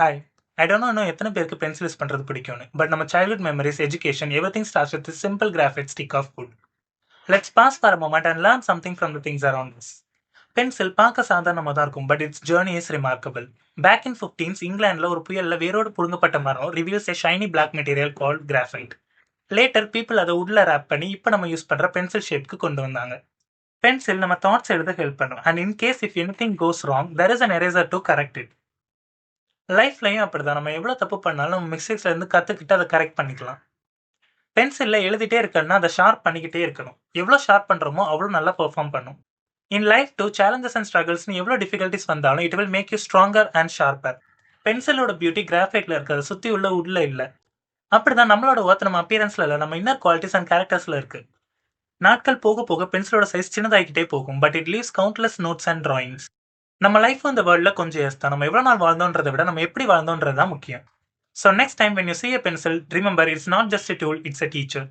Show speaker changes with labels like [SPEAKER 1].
[SPEAKER 1] Hi. I don't know எத்தனை பேருக்கு pencil use பண்றது பிடிக்கும்னு. பட் நம்ம childhood memories, education, everything starts with this simple graphite stick of wood. Let's pause for a moment and learn something from the things around us. Pencil பார்க்க சாதாரணமா தான் இருக்கும், but its journey is remarkable. Back in 15s, இங்கிலாந்துல ஒரு புயல்ல வேரோடு புடுங்கப்பட்ட மரம் reveals a shiny black material called graphite. Later, people அதை woodல wrap பண்ணி இப்ப நம்ம யூஸ் பண்ற பென்சில் ஷேப்க்கு கொண்டு வந்தாங்க. பென்சில் நம்ம தாட்ஸ் எழுத ஹெல்ப் பண்ணும். And in case if anything goes wrong, there is an eraser to correct it. லைஃப்லயும் அப்படிதான். நம்ம எவ்வளோ தப்பு பண்ணாலும் நம்ம மிஸ்டேக்ஸ்ல இருந்து கத்துக்கிட்டு அதை கரெக்ட் பண்ணிக்கலாம். பென்சில்ல எழுதிட்டே இருக்கணும்னா அதை ஷார்ப் பண்ணிக்கிட்டே இருக்கணும். எவ்வளோ ஷார்ப் பண்றோமோ அவ்வளோ நல்லா பெர்ஃபார்ம் பண்ணும். In life to challenges and ஸ்ட்ரகிள்ஸ்னு எவ்வளோ டிஃபிகல்ட்டிஸ் வந்தாலும் it will make you stronger and sharper. பென்சிலோட பியூட்டி கிராஃபைட்ல இருக்கிறத சுத்தி உள்ள உட்ல இல்ல. அப்படிதான் நம்மளோட ஒர்த் நம்ம அப்பியரன்ஸ்ல இல்ல, நம்ம இன்னர் குவாலிட்டிஸ் அண்ட் கேரக்டர்ஸ்ல இருக்கு. நாட்கள் போக போக பென்சிலோட சைஸ் சின்னதாகிக்கிட்டே போகும், but it leaves countless notes and drawings. நம்ம லைஃப் இந்த வேர்ல்ட்ல கொஞ்சம் எஸ் தான். நம்ம எவ்வளோ நாள் வாழ்ந்தோன்றதை விட நம்ம எப்படி வாழ்ந்தோன்றது தான் முக்கியம். So next time when you see a pencil, remember it's not just a tool, it's a teacher.